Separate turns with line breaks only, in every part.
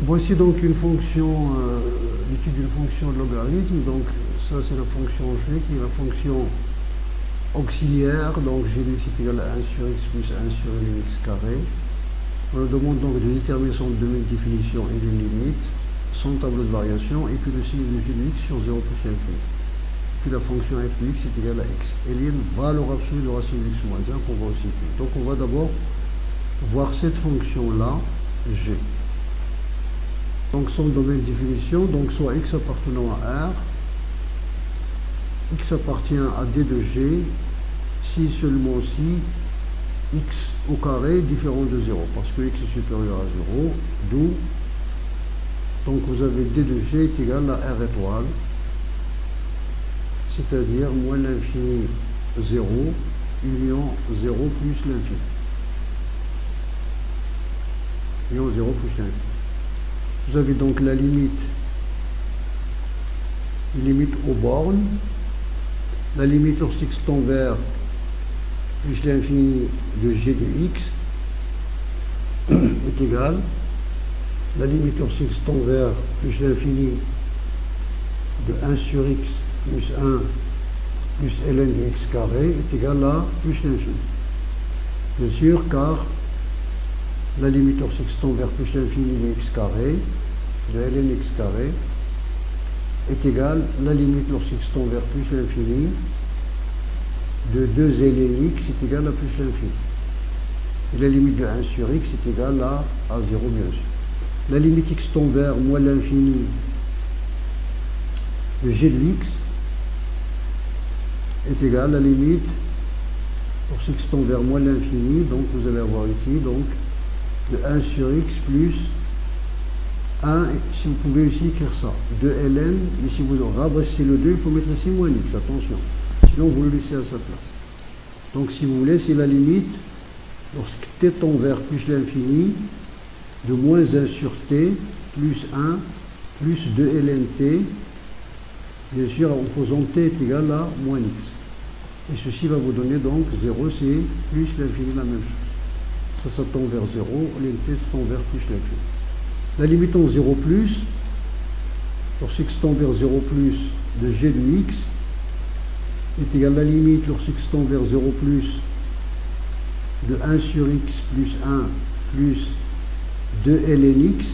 Voici donc une fonction, l'étude d'une fonction de logarithme. Donc ça c'est la fonction g qui est la fonction auxiliaire. Donc g de x est égal à 1 sur x plus 1 sur ln x carré. On nous demande donc de déterminer son domaine de définition et d'une limite, son tableau de variation, et puis le signe de g de x sur 0 plus l'infini. Puis la fonction f de x est égale à x. Et l'in valeur absolue de racine de x moins 1 qu'on va aussi écrire. Donc on va d'abord voir cette fonction-là, g. Donc son domaine de définition, donc soit x appartenant à R, x appartient à d de g, si seulement si x au carré est différent de 0, parce que x est supérieur à 0, d'où, donc vous avez d de g est égal à R étoile, c'est-à-dire moins l'infini 0, union 0 plus l'infini. Union 0 plus l'infini. Vous avez donc la limite aux bornes, la limite lorsque x tend vers plus l'infini de g de x est égale, la limite lorsque x tend vers plus l'infini de 1 sur x plus 1 plus ln de x carré est égale à plus l'infini. Bien sûr, car la limite lorsque x tend vers plus l'infini de x carré, de ln x carré, est égale à la limite lorsque x tend vers plus l'infini de 2 ln x est égale à plus l'infini. Et la limite de 1 sur x est égale à 0 bien sûr. La limite x tend vers moins l'infini de g de x est égale à la limite lorsque x tend vers moins l'infini, donc vous allez avoir ici donc de 1 sur x plus 1, si vous pouvez aussi écrire ça, 2 ln, mais si vous rabaissez le 2, il faut mettre ici moins x, attention, sinon vous le laissez à sa place. Donc si vous voulez, c'est la limite, lorsque t tend vers plus l'infini, de moins 1 sur t, plus 1, plus 2 ln t, bien sûr en posant t est égal à moins x. Et ceci va vous donner donc 0, c'est plus l'infini la même chose. Ça tend vers 0, ln t tend vers plus l'infini. La limite en 0 plus, lorsque x tend vers 0 plus de g de x, est égal à la limite lorsque x tend vers 0 plus de 1 sur x plus 1 plus 2 ln x,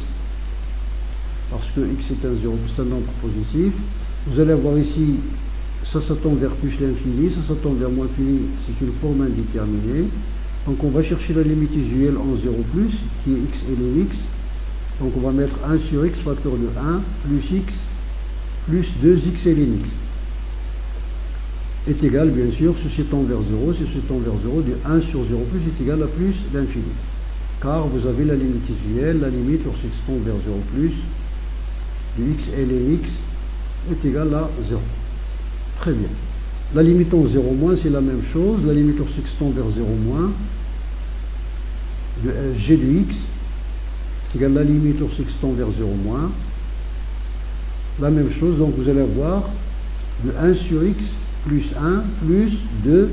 parce que x est un 0, c'est un nombre positif. Vous allez avoir ici, ça tend vers plus l'infini, ça tend vers moins l'infini, c'est une forme indéterminée. Donc on va chercher la limite usuelle en 0 plus, qui est x ln x. Donc on va mettre 1 sur x facteur de 1 plus x plus 2x ln x est égal, bien sûr, ceci tend vers 0, ceci tend vers 0, de 1 sur 0 plus est égal à plus l'infini. Car vous avez la limite usuelle, la limite lorsque x tend vers 0 plus de x ln x est égal à 0. Très bien. La limite en 0 moins, c'est la même chose. La limite lorsque x tend vers 0 moins de g de x est égal à la limite lorsque x tend vers 0 moins. La même chose, donc vous allez avoir de 1 sur x plus 1 plus 2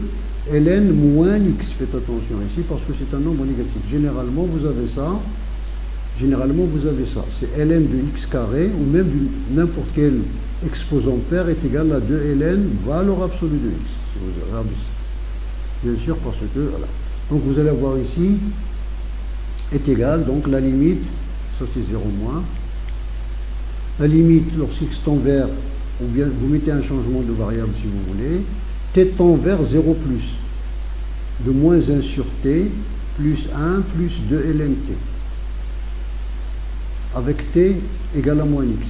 ln moins x. Faites attention ici parce que c'est un nombre négatif. Généralement, vous avez ça. C'est ln de x carré ou même n'importe quel exposant pair est égal à 2 ln valeur absolue de x. Si vous regardez ça. Bien sûr, parce que, voilà. Donc vous allez avoir ici, est égal, donc la limite, ça c'est 0 moins. La limite, lorsque x tend vers, ou bien vous mettez un changement de variable si vous voulez, t tend vers 0 plus, de moins 1 sur t, plus 1 plus 2 ln t. Avec t égale à moins x.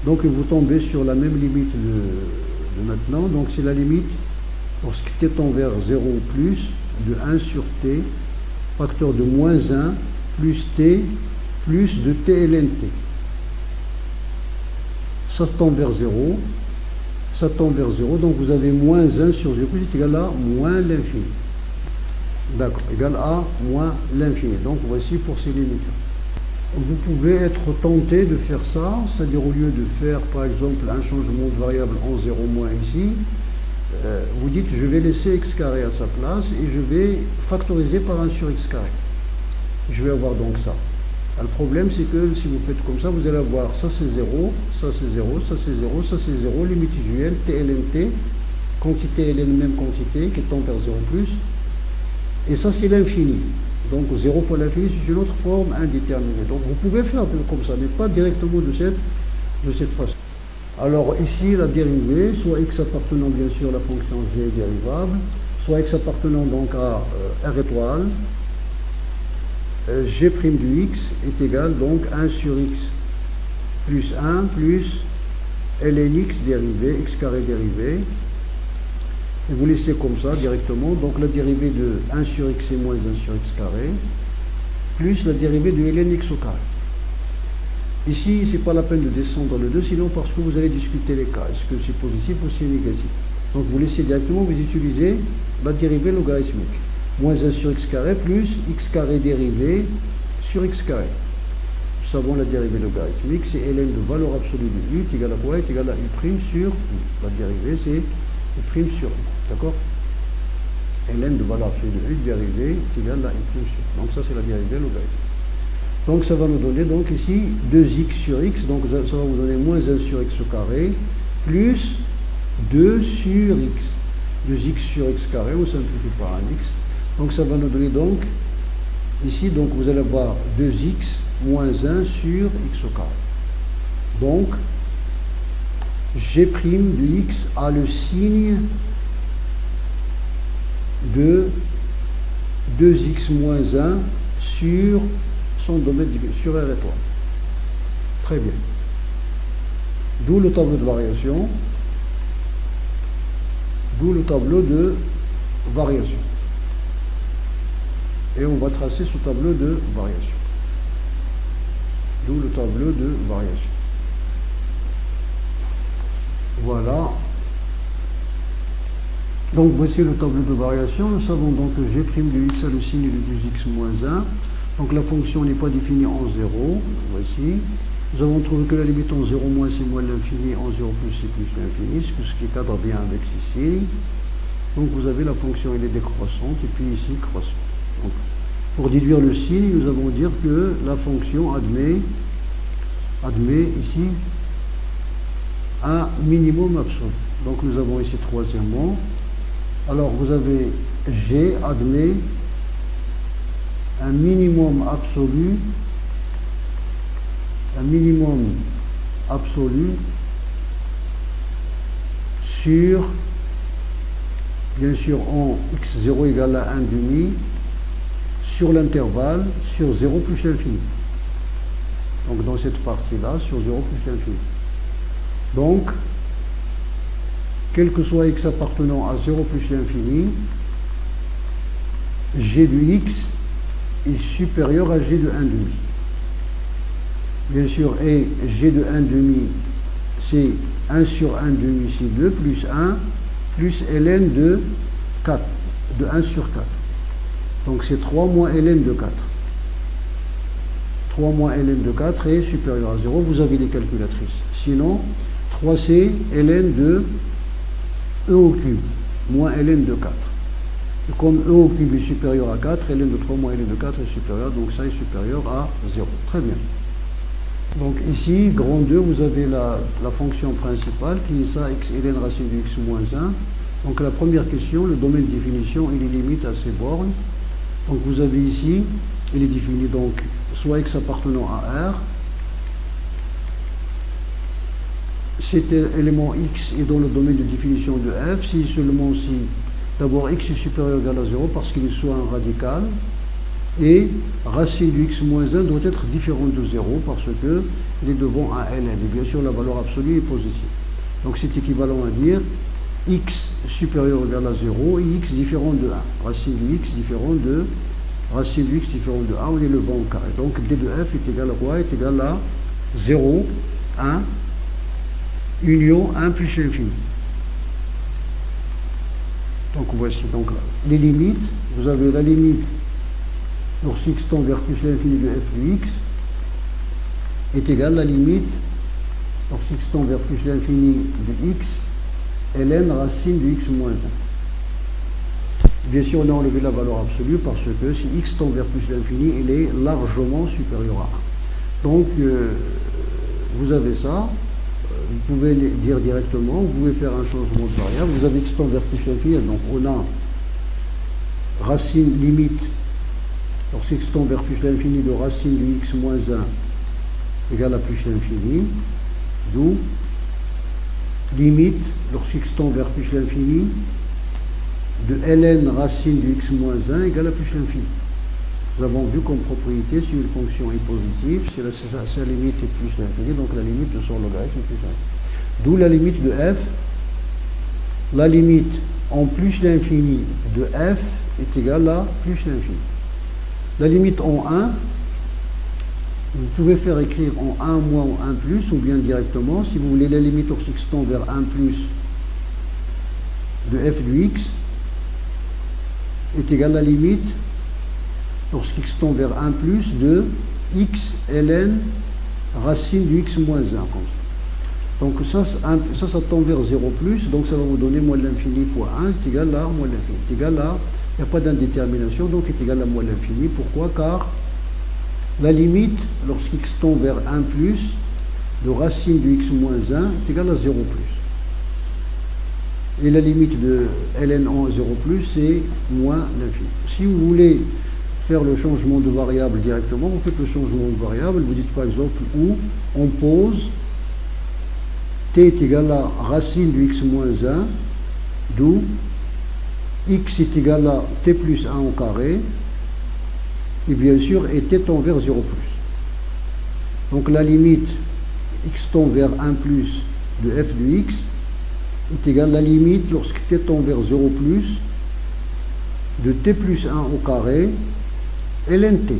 Donc vous tombez sur la même limite de maintenant. Donc c'est la limite lorsque t tend vers 0 ou plus de 1 sur t, facteur de moins 1 plus t plus de t ln t. Ça tend vers 0. Ça tend vers 0. Donc vous avez moins 1 sur 0 plus est égal à moins l'infini. D'accord. Égal à moins l'infini. Donc voici pour ces limites-là. Vous pouvez être tenté de faire ça, c'est-à-dire au lieu de faire par exemple un changement de variable en 0 moins ici, vous dites je vais laisser x carré à sa place et je vais factoriser par 1 sur x carré. Je vais avoir donc ça. Le problème, c'est que si vous faites comme ça, vous allez avoir ça c'est 0, ça c'est 0, ça c'est 0, ça c'est 0, limite usuelle, t ln t, quantité ln même quantité qui tend vers 0 plus, et ça c'est l'infini. Donc 0 fois l'infini, c'est une autre forme indéterminée. Donc vous pouvez faire comme ça, mais pas directement de cette façon. Alors ici, la dérivée, soit x appartenant bien sûr à la fonction g dérivable, soit x appartenant donc à r étoile, g' du x est égal donc 1 sur x plus 1 plus ln x dérivé, x carré dérivé. Et vous laissez comme ça directement, donc la dérivée de 1 sur x est moins 1 sur x carré, plus la dérivée de ln x au carré. Ici, c'est pas la peine de descendre le 2, sinon parce que vous allez discuter les cas. Est-ce que c'est positif ou c'est négatif? Donc vous laissez directement, vous utilisez la dérivée logarithmique. Moins 1 sur x carré plus x carré dérivé sur x carré. Nous savons la dérivée logarithmique, c'est ln de valeur absolue de u est égal à quoi? Est égal à u' sur u. La dérivée, c'est u' sur u. D'accord? Ln de valeur absolue de u dérivée est égal à u' sur u. Donc ça, c'est la dérivée logarithmique. Donc ça va nous donner donc ici 2x sur x, donc ça va vous donner moins 1 sur x au carré, plus 2 sur x. 2x sur x carré, on simplifie par un x. Donc ça va nous donner donc, ici, donc vous allez avoir 2x moins 1 sur x au carré. Donc, g' de x a le signe de 2x moins 1 sur son domaine sur R étoile. Très bien. D'où le tableau de variation. D'où le tableau de variation. Et on va tracer ce tableau de variation. D'où le tableau de variation. Voilà. Donc voici le tableau de variation. Nous savons donc que g' de x a le signe de 2x moins 1. Donc la fonction n'est pas définie en 0, voici. Nous avons trouvé que la limite en 0 moins c'est moins l'infini, en 0 plus c'est plus l'infini, ce qui cadre bien avec ceci. Donc vous avez la fonction, elle est décroissante, et puis ici croissante. Donc, pour déduire le signe, nous allons dire que la fonction admet ici un minimum absolu. Donc nous avons ici troisièmement. Alors vous avez g admet un minimum absolu sur, bien sûr, en x0 égale à 1 demi, sur l'intervalle, sur 0 plus l'infini. Donc dans cette partie-là, sur 0 plus l'infini. Donc, quel que soit x appartenant à 0 plus l'infini, g de x est supérieur à g de 1 demi. Bien sûr, et g de 1 demi, c'est 1 sur 1 demi, c'est 2, plus 1, plus ln de 4, de 1 sur 4. Donc c'est 3 moins ln de 4. 3 moins ln de 4 est supérieur à 0, vous avez les calculatrices. Sinon, 3c ln de e au cube, moins ln de 4. Et comme e au cube est supérieur à 4, ln de 3 moins ln de 4 est supérieur, donc ça est supérieur à 0. Très bien. Donc ici, grand 2, vous avez la fonction principale qui est ça, x ln racine de x moins 1. Donc la première question, le domaine de définition, il est limite à ces bornes. Donc vous avez ici, il est défini donc soit x appartenant à R, cet élément x est dans le domaine de définition de f, si seulement si d'abord x est supérieur ou égal à 0 parce qu'il est soit un radical, et racine du x moins 1 doit être différente de 0 parce que il est devant un ln. Et bien sûr la valeur absolue est positive. Donc c'est équivalent à dire x supérieur ou égal à 0 et x différent de 1. Racine du x différent de racine du x différent de 1, on est le vent au carré. Donc d de f est égal à quoi? Est égal à 0, 1, union 1 plus l'infini. Donc voici donc là, les limites. Vous avez la limite lorsque x tend vers plus l'infini de f de x est égale à la limite lorsque x tend vers plus l'infini de x ln racine de x moins 1. Bien sûr, on a enlevé la valeur absolue parce que si x tend vers plus l'infini, il est largement supérieur à 1. Donc, vous avez ça. Vous pouvez le dire directement, vous pouvez faire un changement de variable. Vous avez x tend vers plus l'infini, donc on a racine limite, lorsque x tend vers plus l'infini de racine de x moins 1 égale à plus l'infini, d'où limite, lorsque x tend vers plus l'infini, de ln racine de x moins 1 égale à plus l'infini. Nous avons vu comme propriété, si une fonction est positive, si sa limite est plus l'infini, donc la limite de son logarithme est plus l'infini. D'où la limite de f. La limite en plus l'infini de f est égale à plus l'infini. La limite en 1, vous pouvez faire écrire en 1 moins ou 1 plus, ou bien directement, si vous voulez la limite lorsque x tend vers 1 plus de f du x est égale à la limite lorsque x tend vers 1 plus de x ln racine du x moins 1, comme ça. Donc ça tend vers 0 plus, donc ça va vous donner moins l'infini fois 1, c'est égal à moins l'infini. C'est égal à, il n'y a pas d'indétermination, donc c'est égal à moins l'infini. Pourquoi? Car la limite, lorsqu'x tend vers 1 plus, de racine du x moins 1 est égal à 0 plus. Et la limite de ln en 0 plus, c'est moins l'infini. Si vous voulez faire le changement de variable directement, vous faites le changement de variable, vous dites par exemple où on pose t est égal à racine du x moins 1, d'où x est égal à t plus 1 au carré, et bien sûr, et t tend vers 0 plus. Donc la limite x tend vers 1 plus de f de x est égale à la limite lorsque t tend vers 0 plus de t plus 1 au carré ln t.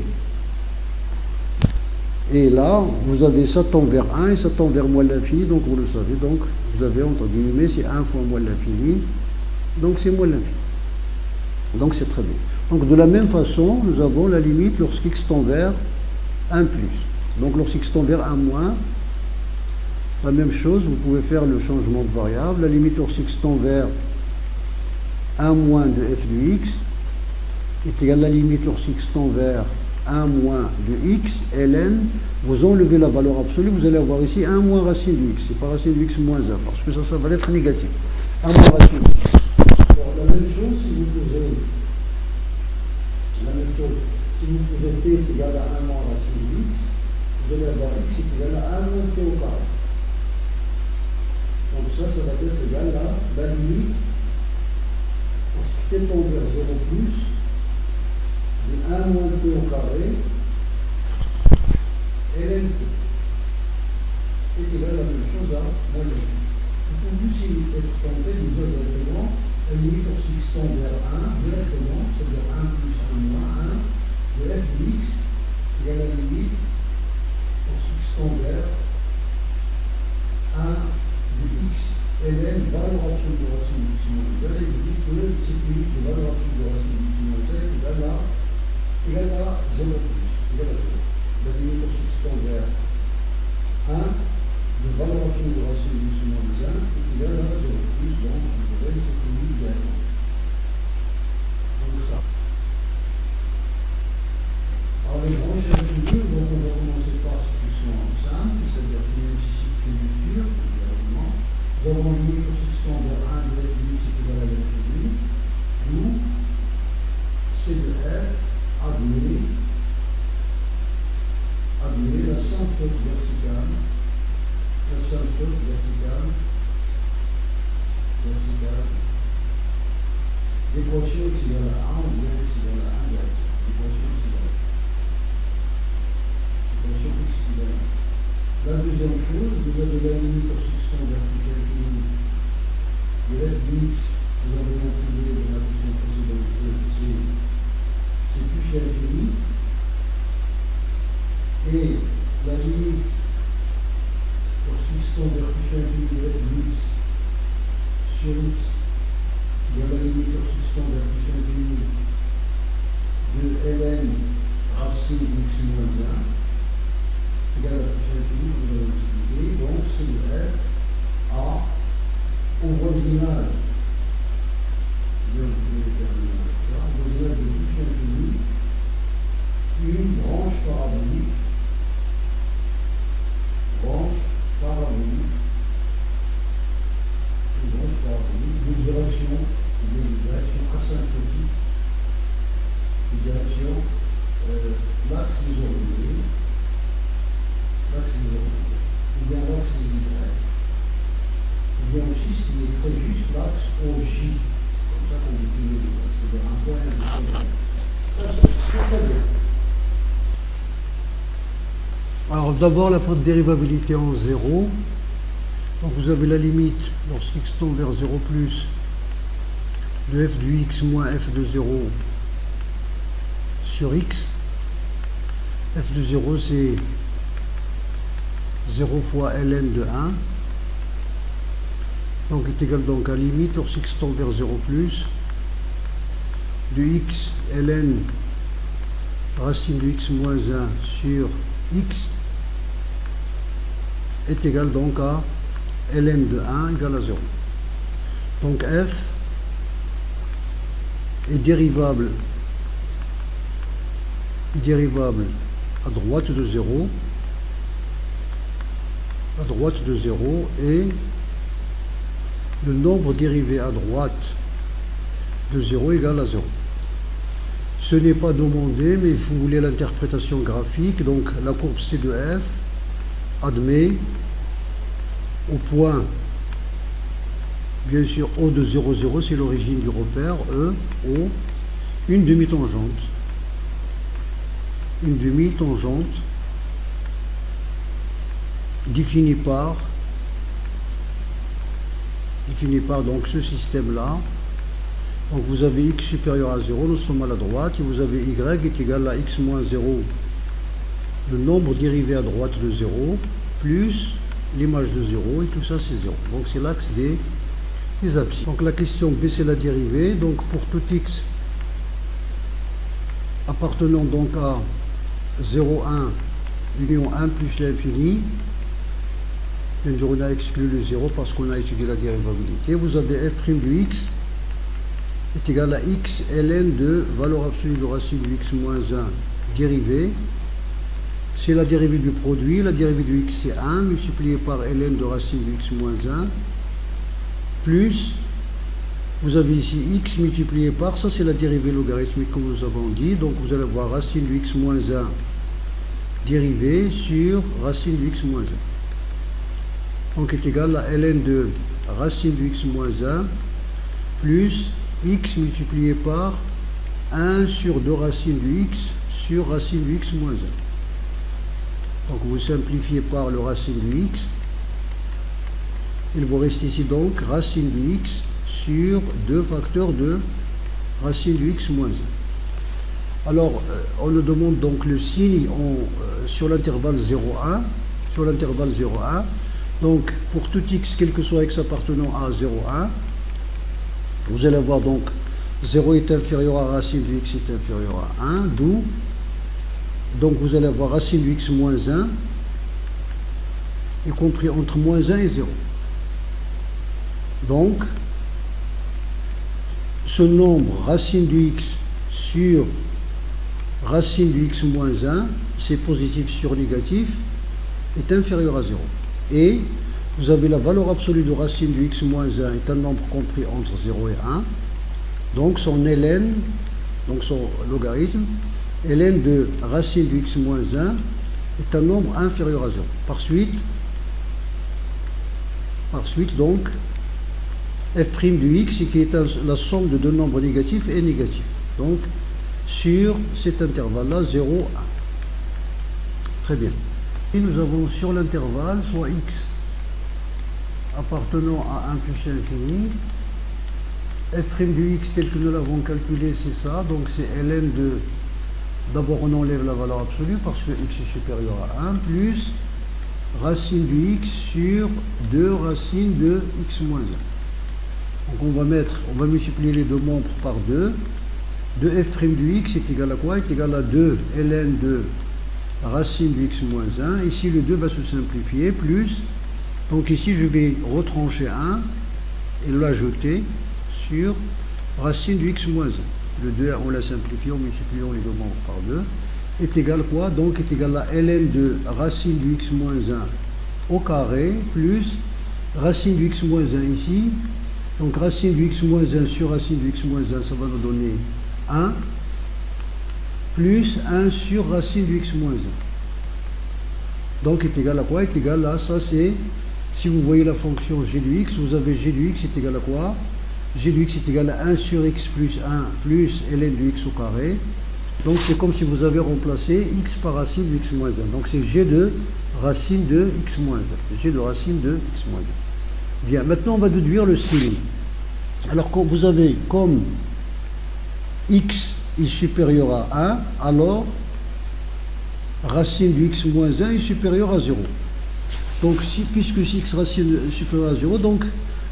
Et là, vous avez ça tend vers 1 et ça tend vers moins l'infini, donc vous le savez. Donc vous avez entre guillemets, c'est 1 fois moins l'infini, donc c'est moins l'infini. Donc c'est très bien. Donc de la même façon, nous avons la limite lorsqu'x tend vers 1 plus. Donc lorsqu'x tend vers 1 moins, la même chose, vous pouvez faire le changement de variable. La limite lorsqu'x tend vers 1 moins de f de x est égale à la limite lorsqu'x tend vers 1 moins de x, ln, vous enlevez la valeur absolue, vous allez avoir ici 1 moins racine de x, c'est pas racine de x moins 1, parce que ça va être négatif. 1 moins racine de x. Bon, la même chose, si vous posez t est égal à 1 moins racine de x, vous allez avoir x est égal à 1 moins t au carré. Donc ça va être égal à la limite, lorsque t tend vers 0 plus, de 1 moins t au carré, ln t est égal à la même chose à moins l'infini. Vous pouvez aussi être tenté de dire directement la limite lorsqu'x tend vers 1 directement, c'est-à-dire 1 plus 1 moins 1 de f de x égale à la limite lorsqu'x tend vers 1 de x ln valeur absolue de racine de x moins 1. Et vous dites que cette limite de valeur absolue de racine de x moins 1 est égale à 0 plus, égal à 0. La limite lorsqu'x tend vers 1 de valeur absolue de racine de x moins 1 est égale à 0 plus, donc vous avez cette limite directement. Donc ça. Alors les branches infinies, donc on va commencer par ce qui sont simples, c'est-à-dire qui nécessitent qu'une lecture, directement. Nous avons une limite lorsqu'x tend vers 1 de f de x est égal à l'infini, d'où c de f admet la symptote verticale, l'équation est égale à 1 ou bien est égale à 1 directement. L'équation est égale à 1. La deuxième chose, vous avez la limite lorsqu'x tend vers plus l'infini de f de x, vous avez inclus dans la question précédente, c'est plus l'infini. Et la limite lorsqu'x tend vers plus l'infini de f de x sur x, il y a la limite lorsqu'x tend vers plus l'infini de ln racine de x moins 1 égale à plus l'infini, vous avez multiplié, donc c'est de f à au voisinage de plus l'infini une branche parabolique Alors d'abord la dérivabilité en 0. Donc vous avez la limite lorsqu'x tend vers 0 plus de f du x moins f de 0 sur x. F de 0 c'est 0 fois ln de 1. Donc est égal donc à limite lorsqu'x tend vers 0 plus de x ln racine de x moins 1 sur x est égal donc à ln de 1 égale à 0. Donc f est dérivable à droite de 0, et le nombre dérivé à droite de 0 égale à 0. Ce n'est pas demandé, mais vous voulez l'interprétation graphique, donc la courbe C de f admet au point, bien sûr, O de 0, 0, c'est l'origine du repère, E, O, une demi-tangente. Une demi-tangente définie par donc ce système-là. Donc vous avez x supérieur à 0, nous sommes à la droite, et vous avez y est égal à x moins 0, le nombre dérivé à droite de 0, plus l'image de 0, et tout ça c'est 0. Donc c'est l'axe des abscisses. Donc la question B c'est la dérivée, donc pour tout x appartenant donc à 0, 1, union 1 plus l'infini, bien sûr on a exclu le 0 parce qu'on a étudié la dérivabilité, vous avez f' du x est égal à x ln de valeur absolue de racine de x moins 1 dérivée. C'est la dérivée du produit, la dérivée du x c'est 1 multiplié par ln de racine de x moins 1 plus, vous avez ici x multiplié par, ça c'est la dérivée logarithmique comme nous avons dit, donc vous allez avoir racine de x moins 1 dérivée sur racine de x moins 1. Donc est égal à ln de racine de x moins 1 plus x multiplié par 1 sur 2 racines de x sur racine de x moins 1. Donc vous simplifiez par le racine de x. Il vous reste ici donc racine de x sur 2 facteurs de racine de x moins 1. Alors on nous demande donc le signe sur l'intervalle 0,1. Sur l'intervalle 0,1. Donc pour tout x, quel que soit x appartenant à 0,1, vous allez avoir donc 0 est inférieur à racine de x est inférieur à 1, d'où donc vous allez avoir racine de x moins 1 y compris entre moins 1 et 0. Donc ce nombre racine de x sur racine de x moins 1, c'est positif sur négatif, est inférieur à 0. Et vous avez la valeur absolue de racine de x moins 1 est un nombre compris entre 0 et 1. Donc son ln, donc son logarithme, ln de racine de x moins 1 est un nombre inférieur à 0. Par suite donc, f' du x qui est la somme de deux nombres négatifs et négatifs. Donc sur cet intervalle-là, 0, 1. Très bien. Et nous avons sur l'intervalle, soit x appartenant à 1 plus l'infini, f' du x tel que nous l'avons calculé, c'est ça, donc c'est ln de, d'abord on enlève la valeur absolue parce que x est supérieur à 1, plus racine du x sur 2 racines de x moins 1. Donc on va multiplier les deux membres par 2. 2f' du x est égal à quoi? Est égal à 2 ln de racine de x moins 1. Ici le 2 va se simplifier, plus, donc ici je vais retrancher 1 et l'ajouter sur racine de x moins 1. Le 2 on l'a simplifié en multipliant les deux membres par 2. Est égal à quoi? Donc est égal à ln de racine de x moins 1 au carré, plus racine de x moins 1 ici. Donc racine de x moins 1 sur racine de x moins 1, ça va nous donner 1, plus 1 sur racine de x moins 1. Donc est égal à quoi? Est égal à, ça c'est, si vous voyez la fonction g de x, vous avez g de x est égal à quoi? G de x est égal à 1 sur x plus 1 plus ln de x au carré, Donc c'est comme si vous avez remplacé x par racine de x moins 1. Donc c'est g de racine de x moins 1. G de racine de x moins 1. Bien, maintenant on va déduire le signe. Alors quand vous avez comme x est supérieur à 1, alors racine de x moins 1 est supérieure à 0. Donc puisque x racine est supérieure à 0, donc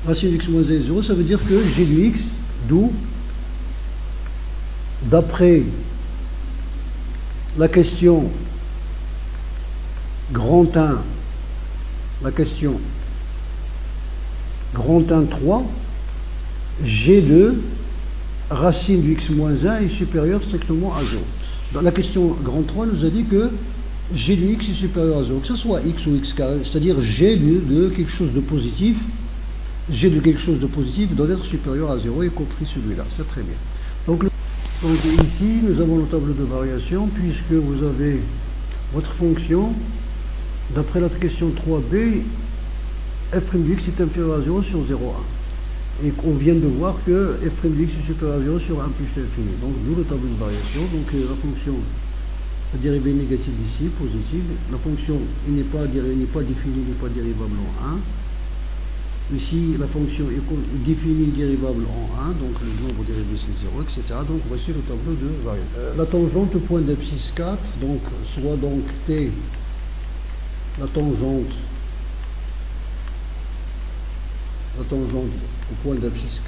racine de x moins 1 est 0, ça veut dire que g de x, d'où, d'après la question grand 1, la question grand 1, 3, g de racine de x moins 1 est supérieur strictement à 0. Dans la question grand 3 nous a dit que g de x est supérieur à 0, que ce soit x ou x carré, c'est-à-dire g de quelque chose de positif, g de quelque chose de positif doit être supérieur à 0, y compris celui-là, c'est très bien. Donc ici, nous avons le tableau de variation, puisque vous avez votre fonction, d'après la question 3b, f' de x est inférieur à 0 sur 0,1. Et qu'on vient de voir que f' de x est supérieur à 0 sur 1 plus l'infini. Donc, d'où le tableau de variation. Donc, la fonction, la dérivée négative ici, positive. La fonction n'est pas définie, n'est pas dérivable en 1. Ici, la fonction est définie dérivable en 1, donc le nombre dérivé c'est 0, etc. Donc, voici le tableau de variation. La tangente au point d'abscisse 4, donc, soit donc t, la tangente au point d'abscisse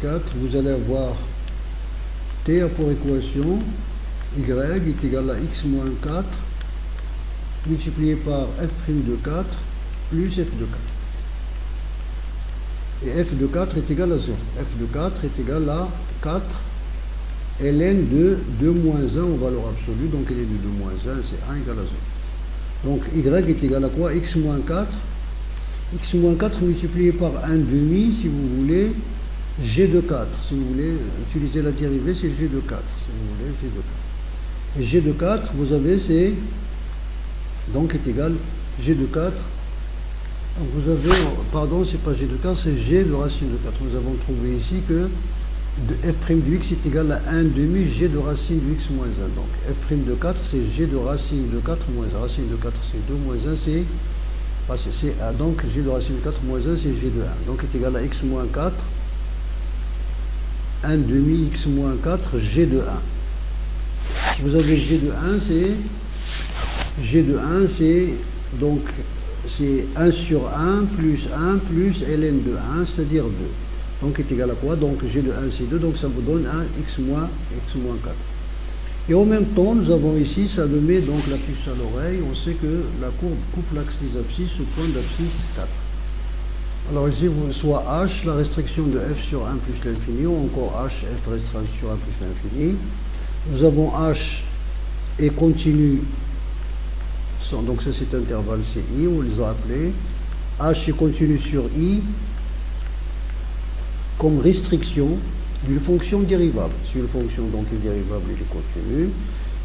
4, vous allez avoir t a pour équation y est égal à x moins 4 multiplié par f' de 4 plus f de 4. Et f de 4 est égal à 0. f de 4 est égal à 4 ln de 2 moins 1 en valeur absolue. Donc ln de 2 moins 1, c'est 1 égal à 0. Donc y est égal à quoi? X moins 4. X moins 4 multiplié par 1 demi, si vous voulez, g de 4. Si vous voulez utiliser la dérivée, c'est g de 4. Si vous voulez, g de 4. Et g de 4, vous avez, c'est donc est égal g de 4. Donc vous avez, pardon, c'est pas g de 4, c'est g de racine de 4. Nous avons trouvé ici que f' de x est égal à 1 demi g de racine de x moins 1. Donc f' de 4, c'est g de racine de 4 moins 1. Racine de 4, c'est 2 moins 1, c'est 1. Donc g de racine de 4 moins 1, c'est g de 1. Donc est égal à x moins 4, 1 demi x moins 4, g de 1. Si vous avez g de 1, c'est g de 1, c'est donc c'est 1 sur 1 plus ln de 1, c'est-à-dire 2. Donc est égal à quoi? Donc g de 1 c'est 2, donc ça vous donne un x moins 4. Et en même temps, nous avons ici, ça me met donc la puce à l'oreille, on sait que la courbe coupe l'axe des abscisses au point d'abscisse 4. Alors ici, soit h, la restriction de f sur 1 plus l'infini, ou encore h, f restreint sur 1 plus l'infini. Nous avons h et continu, donc ça c'est intervalle CI, on les a appelés. H est continu sur I comme restriction d'une fonction dérivable. Si une fonction donc est dérivable, elle est continue.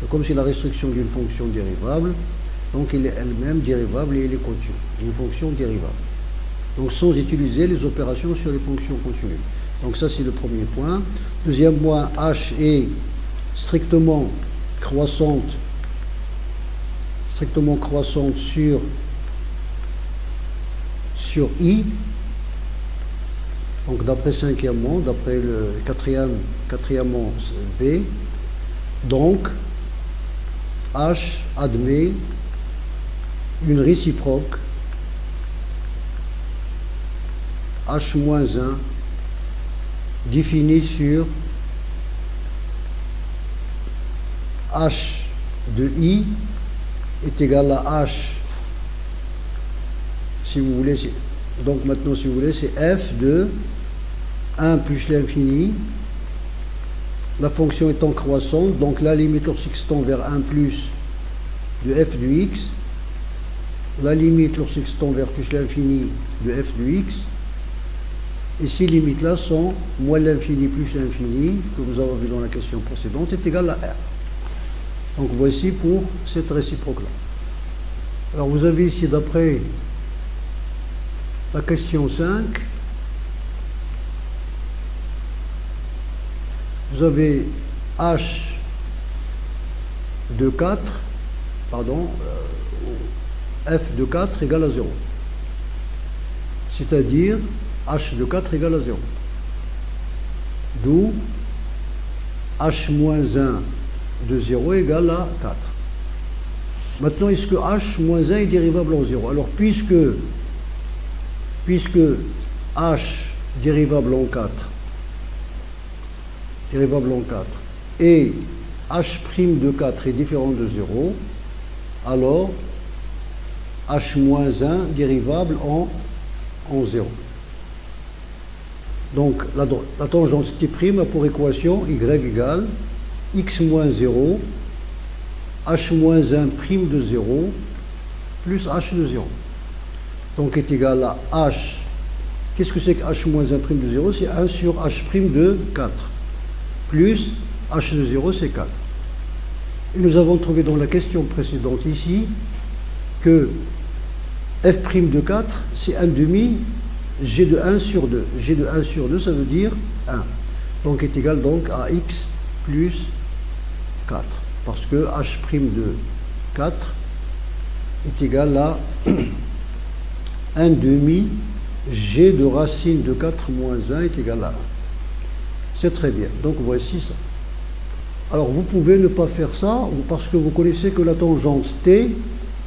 Et comme c'est la restriction d'une fonction dérivable, donc elle est elle-même dérivable et elle est continue. Une fonction dérivable. Donc sans utiliser les opérations sur les fonctions continues. Donc ça c'est le premier point. Deuxième point, H est strictement croissante sur I. Donc d'après cinquièmement, d'après le quatrièmement B, donc H admet une réciproque H-1 définie sur H de I est égal à H, si vous voulez, donc maintenant si vous voulez, c'est f de 1 plus l'infini, la fonction étant croissante, donc la limite lorsqu'x tend vers 1 plus de f de x, la limite lorsqu'x tend vers plus l'infini de f de x, et ces limites-là sont moins l'infini plus l'infini, que vous avez vu dans la question précédente, est égal à r. Donc voici pour cette réciproque-là. Alors vous avez ici, d'après la question 5, vous avez h de 4, pardon, f de 4 égale à 0. C'est-à-dire h de 4 égale à 0. D'où h moins 1 de 0 égale à 4. Maintenant, est-ce que h moins 1 est dérivable en 0? Alors, puisque h dérivable en 4 et h' de 4 est différent de 0, alors h moins 1 dérivable en 0. Donc la tangente T' a pour équation y égale x moins 0, h moins 1' de 0 plus h de 0. Donc est égal à h. Qu'est-ce que c'est que h moins 1' de 0? C'est 1 sur h' de 4 plus h de 0, c'est 4. Et nous avons trouvé dans la question précédente ici que f' de 4, c'est 1 demi g de 1 sur 2. G de 1 sur 2, ça veut dire 1. Donc est égal donc à x plus 4. Parce que h' de 4 est égal à 1 demi g de racine de 4 moins 1 est égal à 1. C'est très bien. Donc voici ça. Alors vous pouvez ne pas faire ça parce que vous connaissez que la tangente T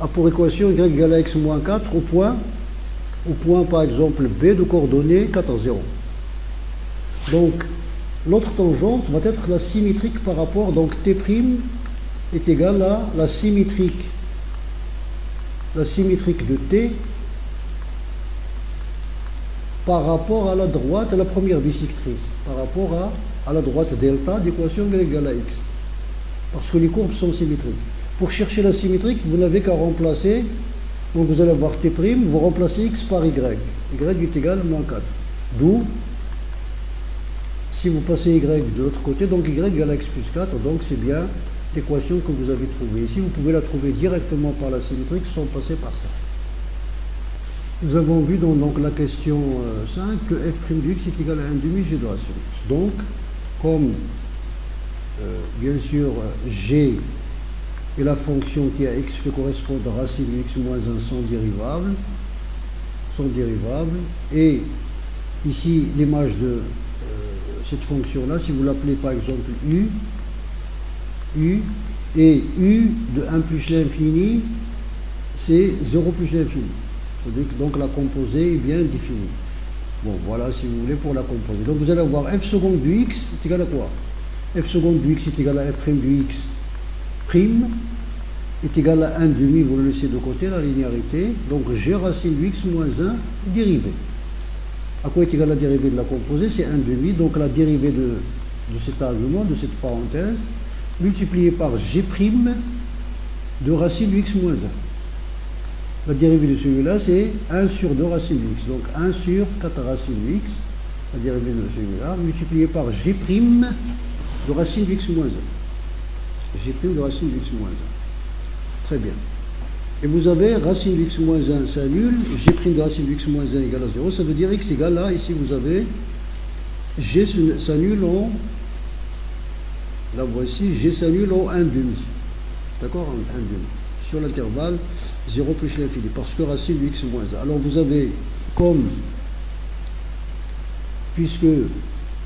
a pour équation y égale à x moins 4 au point par exemple B de coordonnées 4 à 0. Donc l'autre tangente va être la symétrique par rapport, donc T' est égal à la symétrique de T par rapport à la droite, à la première bisectrice, par rapport à la droite delta d'équation égale à x. Parce que les courbes sont symétriques. Pour chercher la symétrique, vous n'avez qu'à remplacer, donc vous allez avoir T', vous remplacez x par y. Y est égal à moins 4. D'où, si vous passez y de l'autre côté, donc y égale à x plus 4, donc c'est bien l'équation que vous avez trouvée. Ici, vous pouvez la trouver directement par la symétrique sans passer par ça. Nous avons vu dans donc, la question 5 que f' de x est égal à 1 demi g de racine x. Donc, comme bien sûr g et la fonction qui à x fait correspondre à racine de x moins 1 sont dérivables, et ici l'image de cette fonction là, si vous l'appelez par exemple u, et u de 1 plus l'infini, c'est 0 plus l'infini. C'est-à-dire que donc la composée est bien définie. Bon, voilà si vous voulez pour la composée. Donc vous allez avoir f seconde du x est égal à quoi? F seconde du x est égal à f' du x prime est égal à 1 demi, vous le laissez de côté, la linéarité. Donc g racine du x moins 1 dérivée. À quoi est égal la dérivée de la composée? C'est 1 demi, donc la dérivée de cet argument, de cette parenthèse, multipliée par g' de racine du x moins 1. La dérivée de celui-là, c'est 1 sur 2 racine de x. Donc 1 sur 4 racine de x, la dérivée de celui-là, multipliée par g' de racine de x moins 1. G' de racine de x moins 1. Très bien. Et vous avez racine de x moins 1 s'annule, g' de racine de x moins 1 égale à 0, ça veut dire x égale à, ici vous avez, g s'annule en, là voici, g s'annule en 1 demi. D'accord? En 1 demi. Sur l'intervalle 0 plus l'infini, parce que racine de x moins 1. Alors vous avez comme, puisque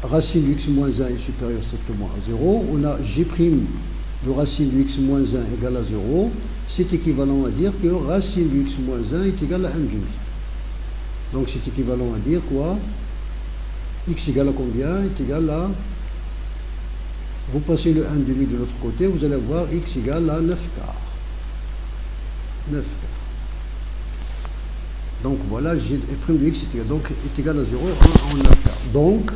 racine de x moins 1 est supérieure strictement à 0, on a g' de racine de x moins 1 égale à 0, c'est équivalent à dire que racine de x moins 1 est égal à 1 demi. Donc c'est équivalent à dire quoi? X égale à combien? Est égal à, vous passez le 1 demi de l'autre côté, vous allez avoir x égale à 9 quarts. 9 quarts. Donc voilà, f' de x est égal à 0 en 9 quarts. Donc,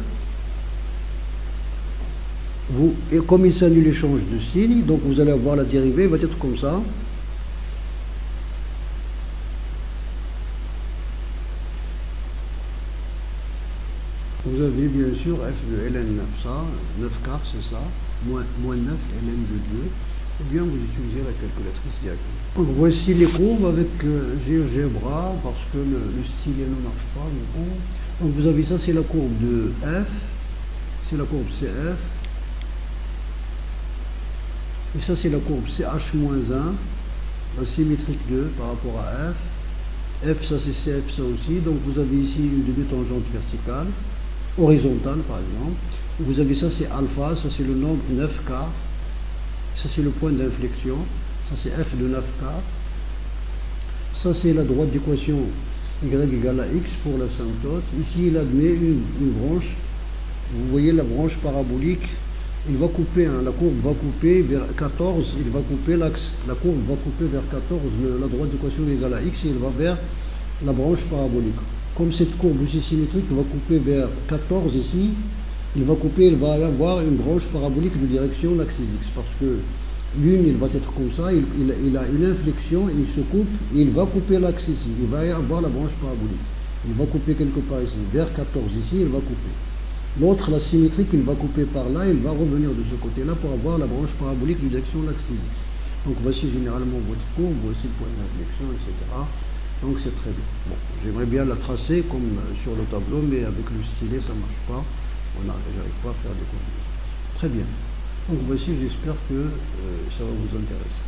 et comme il s'annule l'échange de signes, donc vous allez avoir la dérivée, va être comme ça. Vous avez bien sûr f de ln, ça, 9 quarts, c'est ça, moins 9 ln de 2. Ou bien vous utilisez la calculatrice directement. Donc voici les courbes avec GeoGebra, parce que le stylet ne marche pas. Mais bon. Donc vous avez ça, c'est la courbe de f, c'est la courbe CF, Et ça, c'est la courbe CH-1, la symétrique 2 par rapport à F. F, ça c'est CF, ça aussi. Donc vous avez ici une demi-tangente verticale, horizontale par exemple. Vous avez ça, c'est alpha, ça c'est le nombre 9 quarts. Ça c'est le point d'inflexion. Ça c'est F de 9 quarts. Ça c'est la droite d'équation y égale à x pour l'asymptote. Ici, il admet une branche. Vous voyez la branche parabolique. Il va couper, hein, la courbe va couper vers 14, il va couper l'axe, la courbe va couper vers 14, la droite d'équation égale à x, et il va vers la branche parabolique. Comme cette courbe aussi symétrique va couper vers 14 ici, il va avoir une branche parabolique de direction l'axe x, parce que l'une, il va être comme ça, il a une inflexion, il se coupe, et il va couper l'axe ici, il va avoir la branche parabolique. Il va couper quelque part ici, vers 14 ici, il va couper. L'autre, la symétrique, il va couper par là, il va revenir de ce côté-là pour avoir la branche parabolique de direction l'axe x. Donc voici généralement votre courbe, voici le point d'inflexion, etc. Donc c'est très bien. Bon, j'aimerais bien la tracer comme sur le tableau, mais avec le stylet, ça ne marche pas. J'arrive pas à faire des courbes. Très bien. Donc voici, j'espère que ça va vous intéresser.